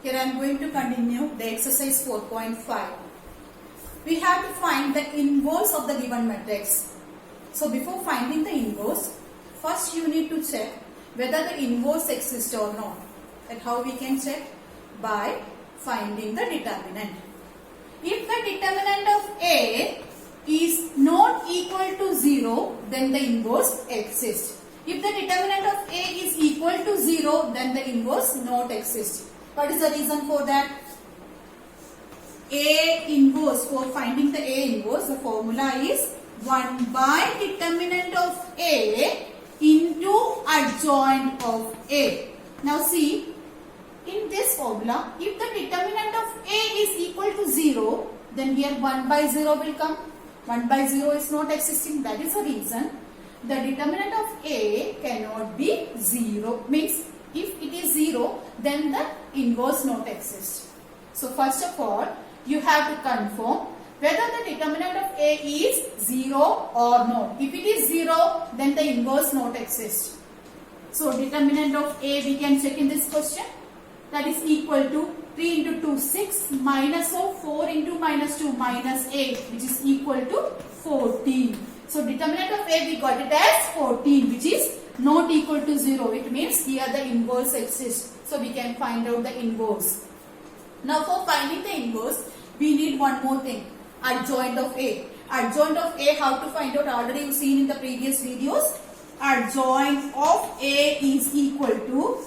Here I am going to continue the exercise 4.5. We have to find the inverse of the given matrix. So before finding the inverse, first you need to check whether the inverse exists or not. And how we can check? By finding the determinant. If the determinant of A is not equal to 0, then the inverse exists. If the determinant of A is equal to 0, then the inverse not exists. What is the reason for that? A inverse, for finding the A inverse, the formula is 1 by determinant of A into adjoint of A. Now see, in this formula, if the determinant of A is equal to 0, then here 1 by 0 will come. 1 by 0 is not existing. That is the reason the determinant of A cannot be 0. Means if it is 0, then the inverse not exists. So first of all, you have to confirm whether the determinant of A is 0 or not. If it is 0, then the inverse not exists. So determinant of A we can check in this question. That is equal to 3 into 2, 6, minus of 4 into minus 2, minus 8, which is equal to 14. So determinant of A we got it as 14, which is not equal to 0. It means here the inverse exists. So we can find out the inverse. Now for finding the inverse, we need one more thing. Adjoint of A. Adjoint of A, how to find out? Already you've seen in the previous videos. Adjoint of A is equal to,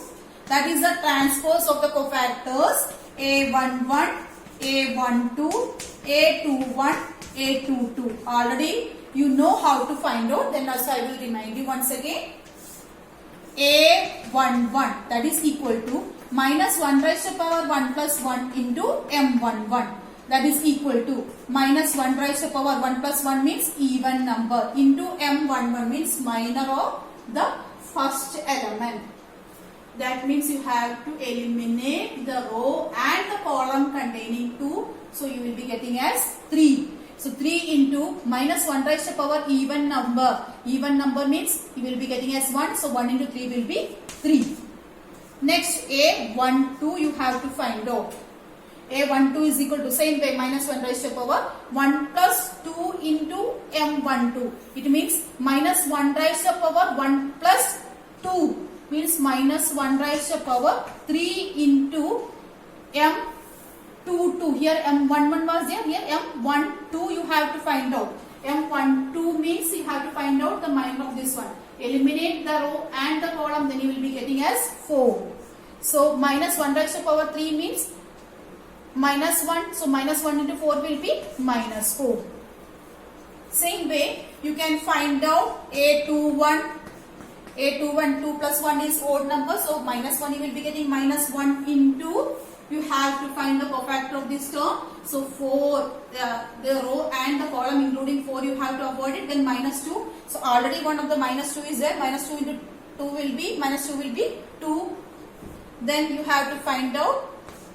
that is the transpose of the cofactors A11, A12, A21, A22. Already you know how to find out. Then also I will remind you once again. A11, that is equal to minus 1 raised to power 1 plus 1 into M11. That is equal to minus 1 raised to power 1 plus 1 means even number into M11 means minor of the first element. That means you have to eliminate the row and the column containing 2. So you will be getting as 3. So 3 into minus 1 raised to power even number. Even number means you will be getting as 1. So 1 into 3 will be 3. Next A12 you have to find out. A12 is equal to, same way, minus 1 raised to power 1 plus 2 into M12. It means minus 1 raised to power 1 plus 2 means minus 1 raised to power 3 into M22. Here M11 was there. Here M12 you have to find out. M12 means you have to find out the minor of this one. Eliminate the row and the column, then you will be getting as 4. So minus 1 raised to power 3 means minus 1. So minus 1 into 4 will be minus 4. Same way you can find out A21. A21, 2 plus 1 is odd number. So minus 1 you will be getting minus 1 into, you have to find the cofactor of this term. So 4, the row and the column including 4 you have to avoid it. Then minus 2. So already one of the minus 2 is there. Minus 2 into 2 will be, minus 2 will be 2. Then you have to find out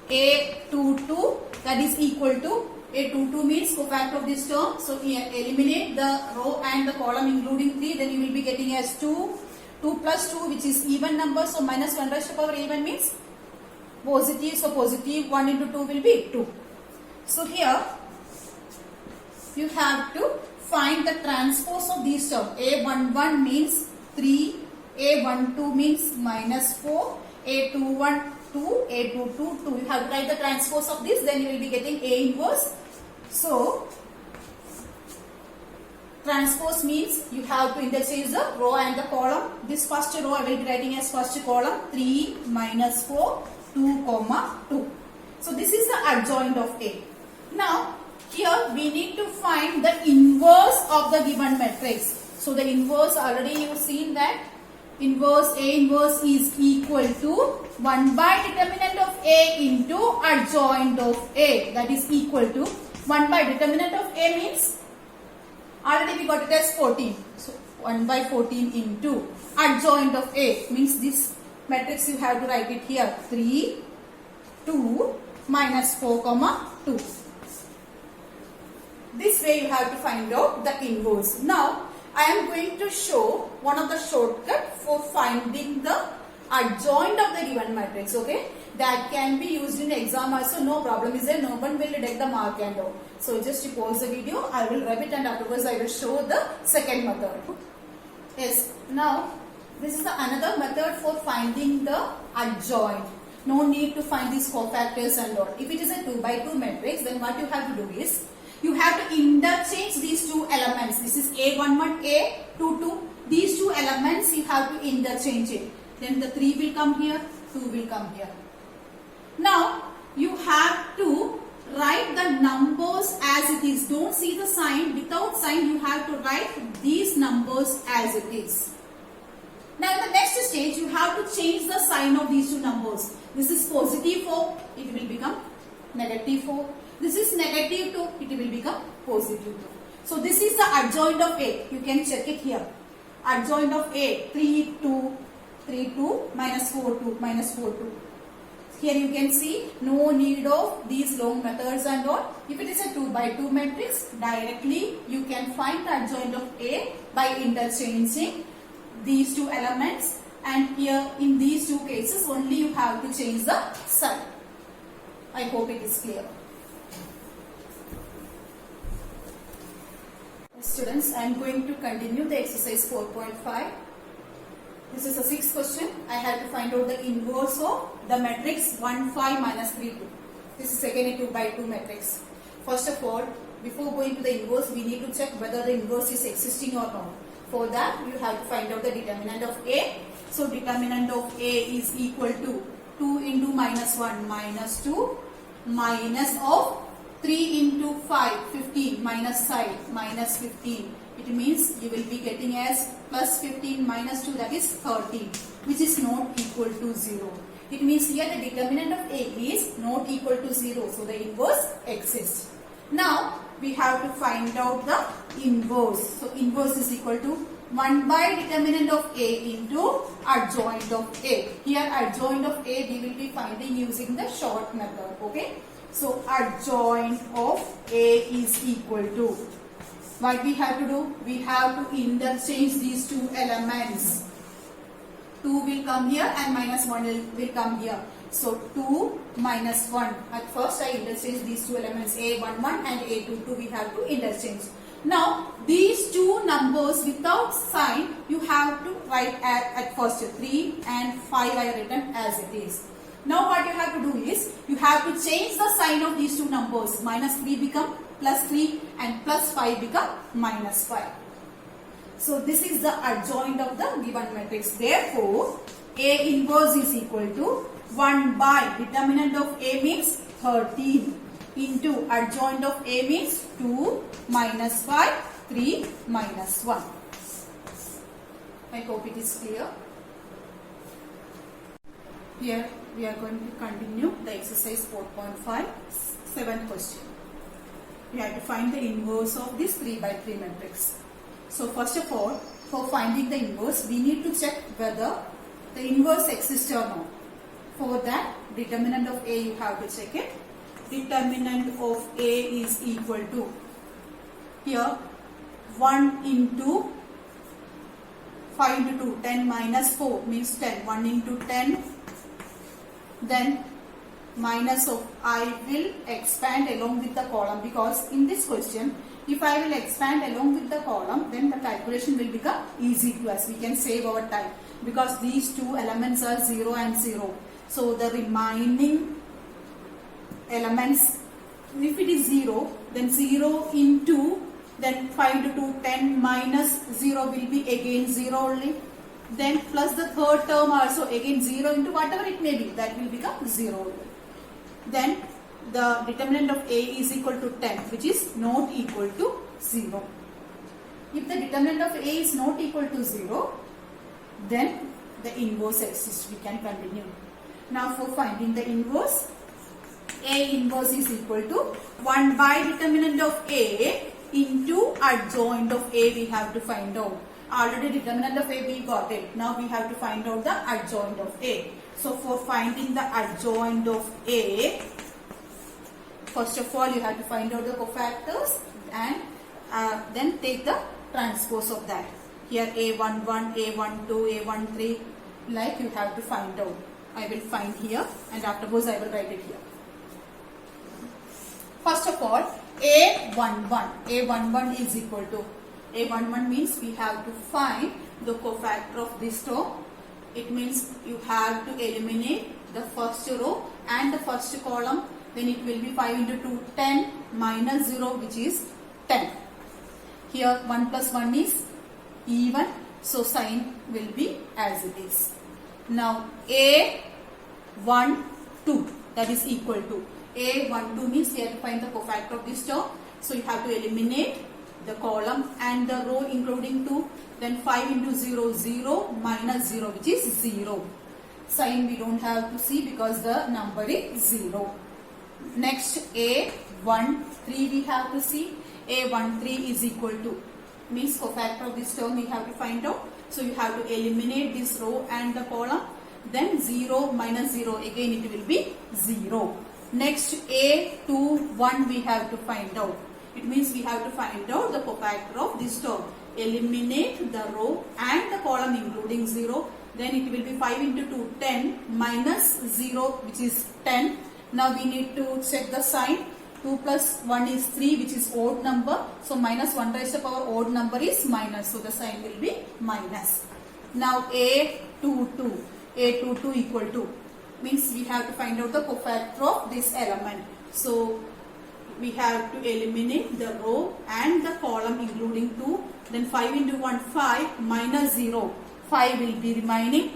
A22, that is equal to, A22 means cofactor of this term. So here eliminate the row and the column including 3. Then you will be getting as 2. 2 plus 2 which is even number. So minus 1 raised to power even means positive. So positive 1 into 2 will be 2. So here you have to find the transpose of these terms. A11 means 3. A12 means minus 4. A21 2. A22 2. You have to write the transpose of this. Then you will be getting A inverse. So transpose means you have to interchange the row and the column. This first row I will be writing as first column 3 minus 4 2 comma 2. So this is the adjoint of A. Now here we need to find the inverse of the given matrix. So the inverse, already you have seen that inverse A inverse is equal to 1 by determinant of A into adjoint of A. That is equal to 1 by determinant of A means already we got it as 14. So 1 by 14 into adjoint of A means this matrix you have to write it here 3, 2, minus 4, comma 2. This way you have to find out the inverse. Now I am going to show one of the shortcut for finding the adjoint of the given matrix. Okay, that can be used in exam also. No problem is there. No one will deduct the mark and all. So just pause the video. I will rub it and afterwards I will show the second method. Yes. Now this is the another method for finding the adjoint. No need to find these cofactors and all. If it is a 2 by 2 matrix, then what you have to do is you have to interchange these two elements. This is A11, A22. These two elements you have to interchange it. Then the 3 will come here, 2 will come here. Now you have to write the numbers as it is. Don't see the sign. Without sign you have to write these numbers as it is. Now in the next stage you have to change the sign of these two numbers. This is positive 4, it will become negative 4. This is negative 2, it will become positive 2. So this is the adjoint of A. You can check it here. Adjoint of A, 3, 2, 3, 2, minus 4, 2, minus 4, 2. Here you can see no need of these long methods and all. If it is a 2 by 2 matrix, directly you can find the adjoint of A by interchanging these two elements, and here in these two cases only you have to change the sign. I hope it is clear. Students, I am going to continue the exercise 4.5. This is a 6th question. I have to find out the inverse of the matrix 1, 5, minus 3, 2. This is again a 2 by 2 matrix. First of all, before going to the inverse, we need to check whether the inverse is existing or not. For that, you have to find out the determinant of A. So, determinant of A is equal to 2 into minus 1 minus 2 minus of 3 into 5, 15 minus 5 minus 15. It means you will be getting as plus 15 minus 2, that is 13, which is not equal to 0. It means here the determinant of A is not equal to 0. So, the inverse exists. Now, we have to find out the inverse. So, inverse is equal to 1 by determinant of A into adjoint of A. Here adjoint of A we will be finding using the short method. Okay. So, adjoint of A is equal to, what we have to do? We have to interchange these two elements. 2 will come here and minus 1 will come here. So 2 minus 1. At first I interchange these two elements A11 and A22. We have to interchange. Now these two numbers without sign you have to write at first 3 and 5 I written as it is. Now what you have to do is you have to change the sign of these two numbers. Minus 3 become plus 3 and plus 5 become minus 5. So this is the adjoint of the given matrix. Therefore A inverse is equal to 1 by determinant of A means 13 into adjoint of A means 2 minus 5, 3 minus 1. I hope it is clear. Here we are going to continue the exercise 4.5, 7th question. We have to find the inverse of this 3 by 3 matrix. So first of all, for finding the inverse, we need to check whether the inverse exists or not. For that, determinant of A you have to check it. Determinant of A is equal to, here 1 into 5 into 2, 10 minus 4 means 10. 1 into 10, then minus of, I will expand along with the column, because in this question, if I will expand along with the column, then the calculation will become easy to us. We can save our time because these two elements are 0 and 0. So the remaining elements, if it is 0, then 0 into, then 5 to 2, 10 minus 0 will be again 0 only. Then plus the third term also again 0 into whatever it may be, that will become 0 only. Then the determinant of A is equal to 10, which is not equal to 0. If the determinant of A is not equal to 0, then the inverse exists. We can continue. Now for finding the inverse, A inverse is equal to 1 by determinant of A into adjoint of A we have to find out. Already determinant of A we got it. Now we have to find out the adjoint of A. So for finding the adjoint of A, first of all you have to find out the cofactors and then take the transpose of that. Here A11, A12, A13, like you have to find out. I will find here and afterwards I will write it here. First of all, A11 is equal to, A11 means we have to find the cofactor of this term. It means you have to eliminate the first row and the first column. Then it will be 5 into 2, 10 minus 0, which is 10. Here 1 plus 1 is even, so sign will be as it is. Now A12, that is equal to, A12 means we have to find the cofactor of this term. So you have to eliminate the column and the row including 2. Then 5 into 0, 0 minus 0, which is 0. Sign we don't have to see because the number is 0. Next A13 we have to see. A13 is equal to, means cofactor of this term we have to find out. So you have to eliminate this row and the column. Then 0 minus 0, again it will be 0. Next A21 we have to find out. It means we have to find out the cofactor of this term. Eliminate the row and the column including 0. Then it will be 5 into 2, 10 minus 0, which is 10. Now we need to check the sign. 2 plus 1 is 3, which is odd number. So minus 1 raised to power odd number is minus. So the sign will be minus. Now A22 equal to, means we have to find out the cofactor of this element. So we have to eliminate the row and the column including 2. Then 5 into 1, 5 minus 0. 5 will be remaining.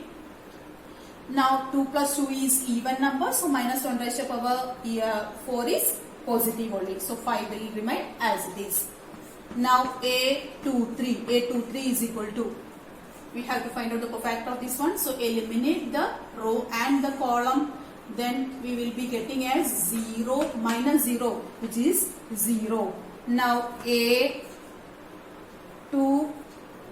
Now 2 plus 2 is even number. So minus 1 raised to power 4 is positive only. So 5 will remain as it is. Now A23 is equal to, we have to find out the cofactor of this one. So eliminate the row and the column. Then we will be getting as 0 minus 0, which is 0. Now A21,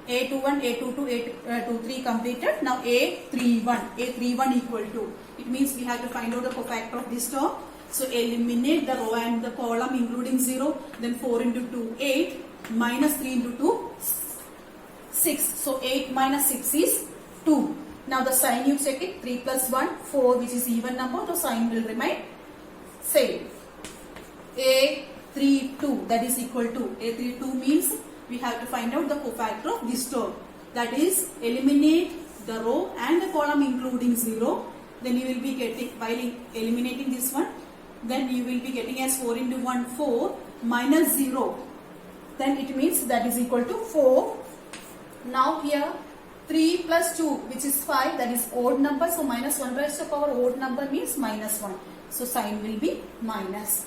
A22, A23 completed. Now A31 equal to, it means we have to find out the cofactor of this term. So eliminate the row and the column including 0. Then 4 into 2, 8 minus 3 into 2, 6. So 8 minus 6 is 2. Now the sign you check it. 3 plus 1, 4, which is even number. The sign will remain same. A32, that is equal to, A32 means we have to find out the cofactor of this term. That is, eliminate the row and the column including 0. Then you will be getting, while eliminating this one, then you will be getting as 4 into 1, 4 minus 0. Then it means that is equal to 4. Now here 3 plus 2, which is 5, that is odd number. So minus 1 raised to power odd number means minus 1. So sign will be minus.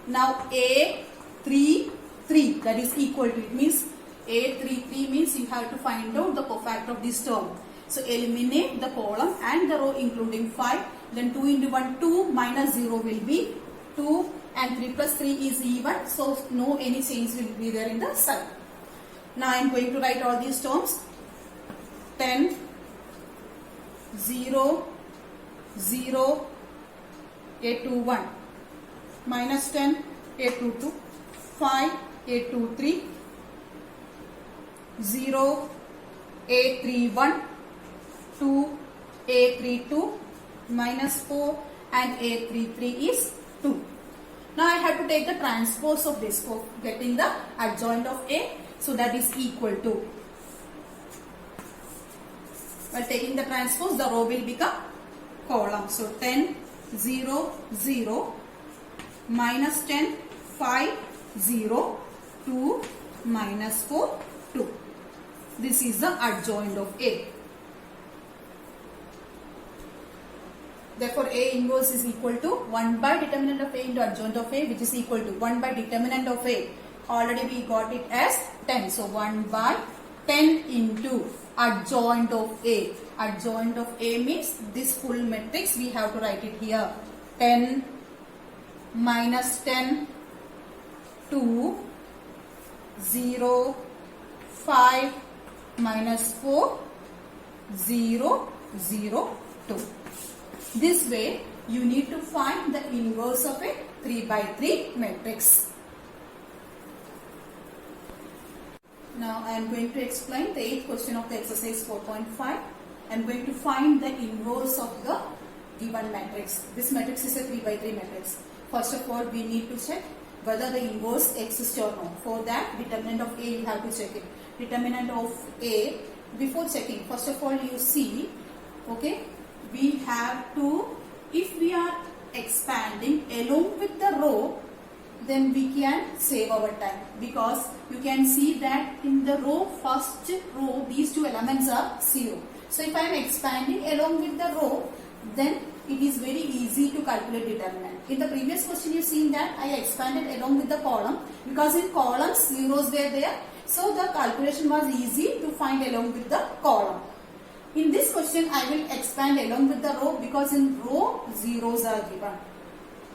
Now A33, that is equal to, it means A33 means you have to find out the cofactor of this term. So eliminate the column and the row including 5. Then 2 into 1, 2 minus 0 will be 2, and 3 plus 3 is even. So no any change will be there in the sign. Now I am going to write all these terms. 10, 0, 0, A21, minus 10, A22, 5, A23, 0, A31, 2, A32, minus 4, and A33 is 2. Now I have to take the transpose of this for getting the adjoint of A. So that is equal to, while taking the transpose, the row will become column. So 10, 0, 0, minus 10, 5, 0, 2, minus 4, 2. This is the adjoint of A. Therefore, A inverse is equal to 1 by determinant of A into adjoint of A, which is equal to 1 by determinant of A. Already we got it as 10. So 1 by 10 into adjoint of A. Adjoint of A means this full matrix we have to write it here. 10 minus 10, 2, 0, 5 minus 4, 0, 0, 2. This way you need to find the inverse of a 3 by 3 matrix. Now I am going to explain the 8th question of the exercise 4.5. I am going to find the inverse of the given matrix. This matrix is a 3 by 3 matrix. First of all, we need to check whether the inverse exists or no. For that, determinant of A you have to check it. Determinant of A, before checking, first of all you see, okay, we have to, if we are expanding along with the row, then we can save our time, because you can see that in the row, first row, these two elements are 0. So if I am expanding along with the row, then it is very easy to calculate determinant. In the previous question you seen that I expanded along with the column, because in columns zeros were there, so the calculation was easy to find along with the column. In this question I will expand along with the row, because in row zeros are given.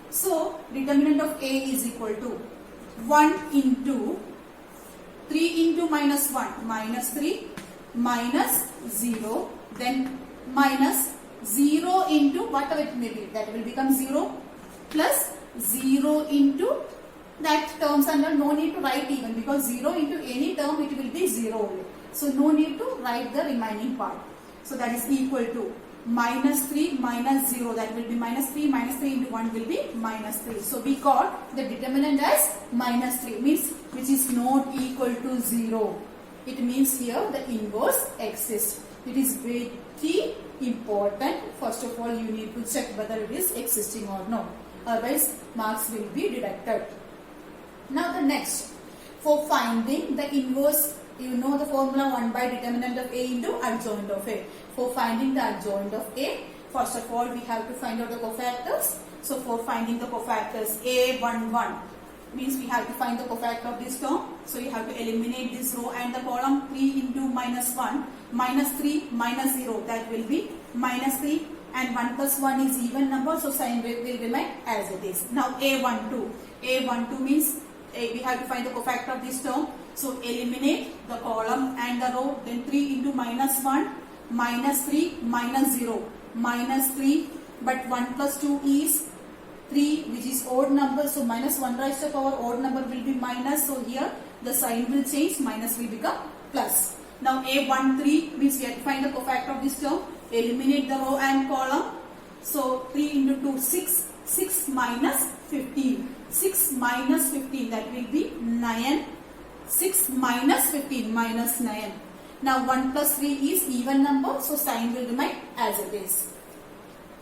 So determinant of A is equal to 1 into 3 into minus 1, minus 3, minus 0, then minus 0 into whatever it may be, that will become 0, plus 0 into that terms under, no need to write even, because 0 into any term it will be 0 only. So no need to write the remaining part. So that is equal to minus 3 minus 0, that will be minus 3 into 1 will be minus 3. So we got the determinant as minus 3, means which is not equal to 0. It means here the inverse exists. It is very important. First of all, you need to check whether it is existing or not. Otherwise, marks will be deducted. Now the next, for finding the inverse, you know the formula 1 by determinant of A into adjoint of A. For finding the adjoint of A, first of all we have to find out the cofactors. So for finding the cofactors, A11 means we have to find the cofactor of this term. So you have to eliminate this row and the column. 3 into minus 1, minus 3, minus 0, that will be minus 3, and 1 plus 1 is even number, so sign will remain as it is. Now A12 means we have to find the cofactor of this term. So eliminate the column and the row, then 3 into minus 1, minus 3, minus 0, minus 3, but 1 plus 2 is 3, which is odd number, so minus 1 raised to power odd number will be minus, so here the sign will change, minus will become plus. Now A13 means we have to find the cofactor of this term, eliminate the row and column, so 3 into 2, 6 minus 15, 6 minus 15, that will be 9, 6 minus 15, minus 9. Now 1 plus 3 is even number, so sign will remain as it is.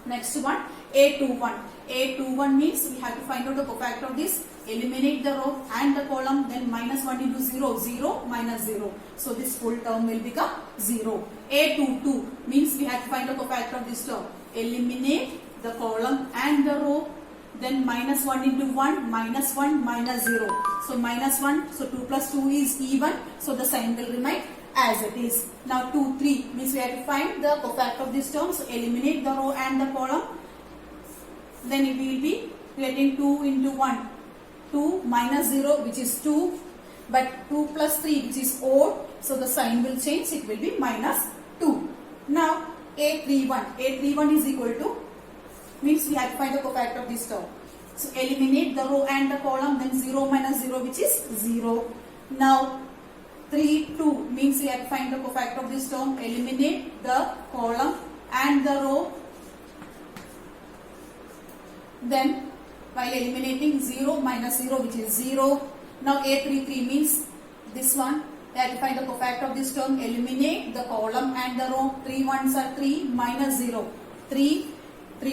Next one, A21. A21 means we have to find out the cofactor of this, eliminate the row and the column, then minus 1 into 0, 0 minus 0. So this full term will become 0. A22 means we have to find the cofactor of this term, eliminate the column and the row, then minus 1 into 1, minus 1, minus 0. So minus 1, so 2 plus 2 is even, so the sign will remain as it is. Now 2, 3 means we have to find the cofactor of this term, so eliminate the row and the column, then it will be getting 2 into 1, 2 minus 0, which is 2, but 2 plus 3, which is odd, so the sign will change, it will be minus 2. Now A31 is equal to, means we have to find the cofactor of this term, so eliminate the row and the column, then 0 minus 0, which is 0. Now 3, 2 means we have to find the cofactor of this term, eliminate the column and the row, then while eliminating 0 minus 0, which is 0. Now A33 means this one, we have to find the cofactor of this term, eliminate the column and the row, 3 ones are 3 minus 0, 3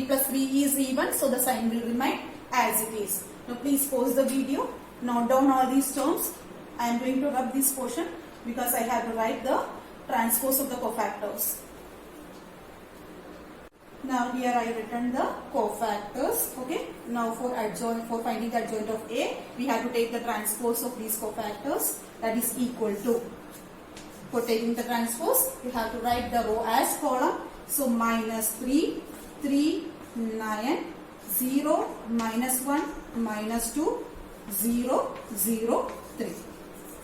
plus 3 is even, so the sign will remain as it is. Now please pause the video, note down all these terms. I am going to rub this portion because I have to write the transpose of the cofactors. Now here I written the cofactors. Okay. Now for finding the adjoint of A, we have to take the transpose of these cofactors, that is equal to. For taking the transpose, you have to write the row as column. So minus 3, 3, 9, 0, minus 1, minus 2, 0, 0, 3.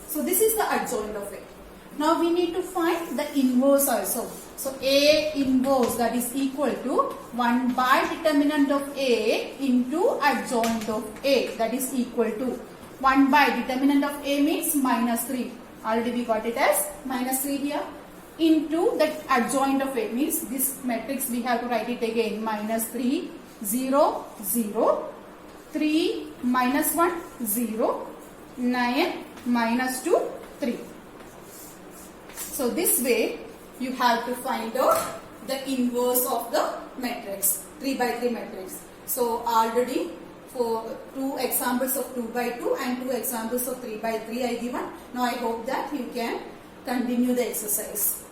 So this is the adjoint of A. Now we need to find the inverse also. So A inverse, that is equal to 1 by determinant of A into adjoint of A, that is equal to 1 by determinant of A means minus 3. Already we got it as minus 3 here. into the adjoint of A, means this matrix we have to write it again, minus 3, 0, 0, 3, minus 1, 0, 9, minus 2, 3. So this way you have to find out the inverse of the matrix, 3 by 3 matrix. So already for 2 examples of 2 by 2 and 2 examples of 3 by 3 I given. Now I hope that you can continue the exercise.